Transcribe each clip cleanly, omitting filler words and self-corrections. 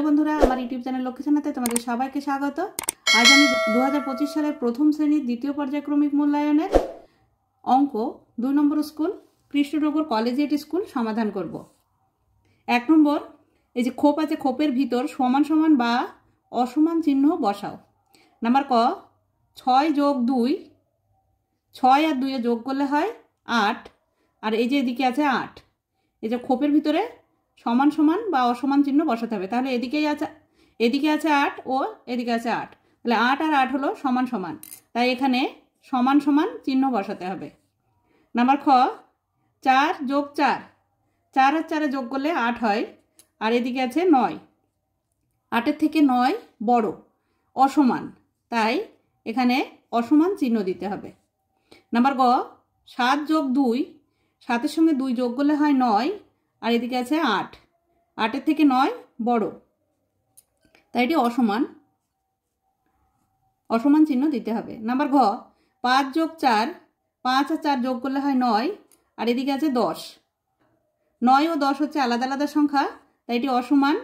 বন্ধুরা, আমার YouTube channel লক্ষ্মীছানাতে তোমাদের সবাইকে স্বাগত। আজ আমি 2025 সালের প্রথম শ্রেণীর দ্বিতীয় পর্যায়ক্রমিক মূল্যায়নের অঙ্ক 2 নম্বর স্কুল কৃষ্ণনগর কলেজিয়েট স্কুল সমাধান করব। 1 নম্বর, এই যে খোপ আছে, খোপের ভিতর সমান সমান বা অসমান চিহ্ন বসাও। নাম্বার ক, 6 যোগ 2, 6 আর 2 যোগ করলে হয় 8, আর এই যে এদিকে আছে 8। এই যে খোপের ভিতরে সমান সমান বা অসমান চিহ্ন বসাতে হবে। তাহলে এদিকে আছে 8 ও এদিকে আছে 8, তাহলে 8 আর 8 হলো সমান সমান, তাই এখানে সমান সমান চিহ্ন বসাতে হবে। নাম্বার খ, 4 যোগ 4, 4 আর 4 যোগ করলে 8 হয়, আর এদিকে আছে 9। 8-এর থেকে 9 বড়, অসমান, তাই এখানে অসমান চিহ্ন দিতে হবে। নাম্বার গ, 7 যোগ 2, 7-এর সঙ্গে 2 যোগ করলে হয় 9, আর এদিকে আছে 8। 8-এর থেকে 9 বড়, তাই এটি অসমান চিহ্ন দিতে হবে। নাম্বার ঘ, 5 যোগ 4, 5 আর 4 যোগ করলে হয় 9, আর এদিকে আছে 10। 9 ও 10 হচ্ছে আলাদা আলাদা সংখ্যা, তাই এটি অসমান,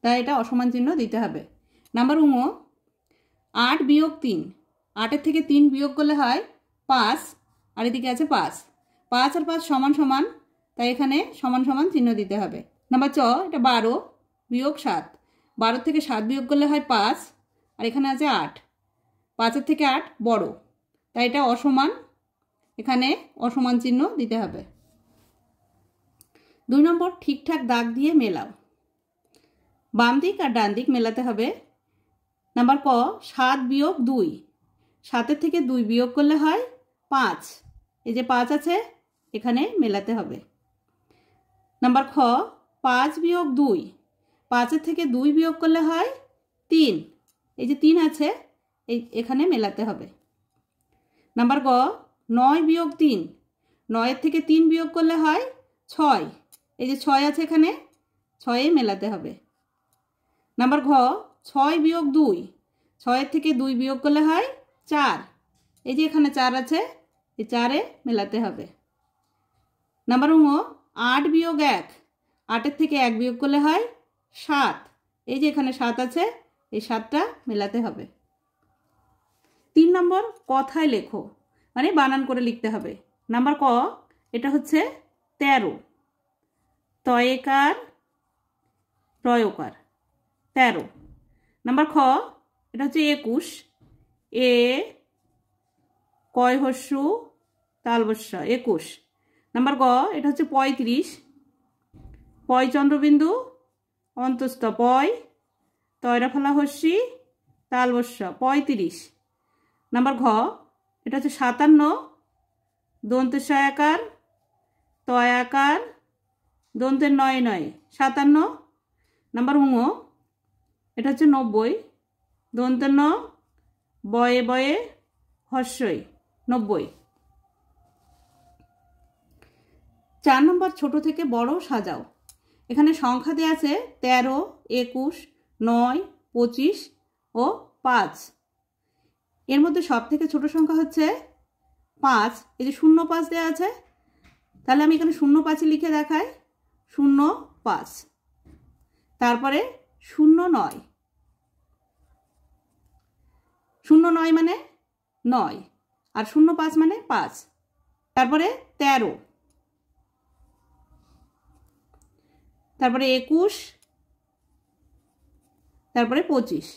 তাই এটা অসমান চিহ্ন দিতে হবে। নাম্বার ঙ, 8 বিয়োগ 3, 8-এর থেকে 3 বিয়োগ করলে হয় 5, আর এদিকে আছে 5। 5 আর 5 সমান সমান, তাই এখানে সমান সমান চিহ্ন দিতে হবে। নাম্বার চ, এটা 12 বিয়োগ 7, 12 থেকে 7 বিয়োগ করলে হয় 5, আর এখানে আছে 8। 5-এর থেকে 8 বড়, তাই এটা অসমান, এখানে অসমান চিহ্ন দিতে হবে। 2 নম্বর, ঠিকঠাক দাগ দিয়ে মেলাও। বাম দিক আর ডান দিক মেলাতে হবে। নাম্বার ক, 7 বিয়োগ 2, 7-এর থেকে 2 বিয়োগ করলে হয় 5, এই যে 5 আছে এখানে মেলাতে হবে। নাম্বার খ, 5 বিয়োগ 2, 5-এর থেকে 2 বিয়োগ করলে হয় 3, এই যে 3 আছে এখানে মেলাতে হবে। নাম্বার গ, 9 বিয়োগ 3, 9-এর থেকে 3 বিয়োগ করলে হয় 6, এই যে 6 আছে এখানে 6-এ মেলাতে হবে। নাম্বার ঘ, 6 বিয়োগ 2, 6-এর থেকে 2 বিয়োগ করলে হয় 4, এই যে এখানে 4 আছে এই 4-এ মেলাতে হবে। নাম্বার ঙ, 8 বিয়োগ 1, 8-এর থেকে 1 বিয়োগ করলে হয় 7, এই যে এখানে 7 আছে এই 7টা মেলাতে হবে। 3 নম্বর, কথায় লেখো, মানে বানান করে লিখতে হবে। নাম্বার ক, এটা হচ্ছে 13, তয়েকার রয়কার 13। নাম্বার খ, এটা হচ্ছে 21, এ কয় হস্যু তালবস্য 21। নাম্বার গ, এটা হচ্ছে 35, পয় চন্দ্রবিন্দু অন্তস্থ পয় তয়রা ফলা হস্যি তালবস্য 35। নাম্বার ঘ, এটা হচ্ছে 57, দন্তেশয়াকার তয়াকার দন্তের 9 57। নাম্বার ঙ, এটা হচ্ছে 90, দন্তের ন বয়ে বয়ে হস্যই 90। 4 নম্বর, ছোট থেকে বড় সাজাও। এখানে সংখ্যা দেওয়া আছে 13, 21, 9, 25 ও 5। এর মধ্যে সব থেকে ছোট সংখ্যা হচ্ছে 5, এই যে 05 দেওয়া আছে, তাহলে আমি এখানে 05 লিখে দেখাই, 05। তারপরে 09, 09 মানে 9, আর 05 মানে 5। তারপরে 13, তারপরে 21, তারপরে 25।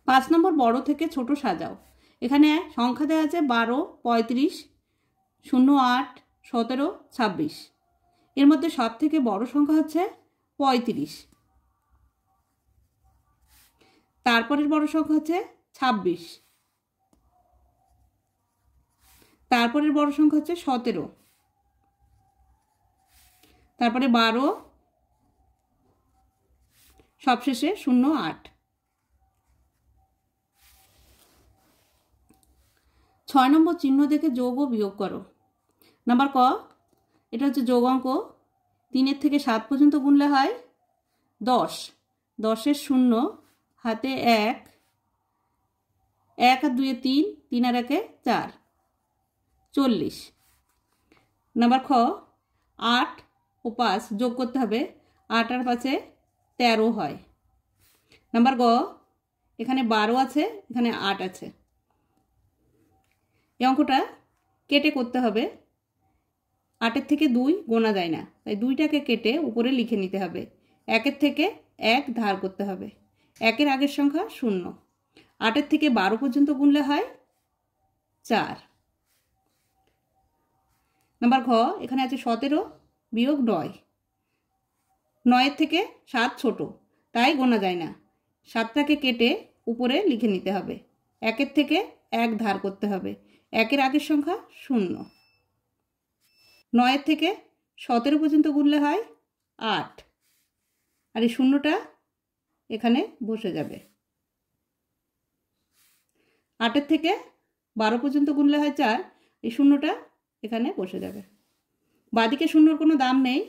5 নম্বর, বড় থেকে ছোট সাজাও। এখানে সংখ্যা দেওয়া আছে 12, 35, 08, 17, 26। এর মধ্যে সব থেকে বড় সংখ্যা হচ্ছে 35। তারপরের বড় সংখ্যা হচ্ছে 26। তারপরের বড় সংখ্যা হচ্ছে 17। তারপরে 12, সবশেষে 08। 6 নম্বর, চিহ্ন দেখে যোগ ও বিয়োগ করো। নাম্বার ক, এটা হচ্ছে যোগ অঙ্ক। 3-এর থেকে 7 পর্যন্ত গুনলে হয় 10, 10-এর 0, হাতে 1, 1 আর 2-এ 3, 3 আর 1-এ 4, 40। নাম্বার খ, 8 ও 5 যোগ করতে হবে। 8 আর 5 13 হয়। নাম্বার গ, এখানে 12 আছে, এখানে 8 আছে। এই অঙ্কটা কেটে করতে হবে। 8-এর থেকে 2 গোনা যায় না, তাই 2টাকে কেটে উপরে লিখে নিতে হবে। 1-এর থেকে 1 ধার করতে হবে। 1-এর আগের সংখ্যা 0। 8-এর থেকে 12 পর্যন্ত গুনলে হয় 4। নাম্বার ঘ, এখানে আছে 17 বিয়োগ 9। 9-এর থেকে 7 ছোট, তাই গোনা যায় না। 7টাকে কেটে উপরে লিখে নিতে হবে। 1-এর থেকে 1 ধার করতে হবে। 1-এর আগের সংখ্যা 0। 9-এর থেকে 17 পর্যন্ত গুনলে হয় 8। আর এই 0টা এখানে বসে যাবে। 8-এর থেকে 12 পর্যন্ত গুনলে হয় 4। এই 0টা এখানে বসে যাবে। বাদিকে 0-র কোনো দাম নেই,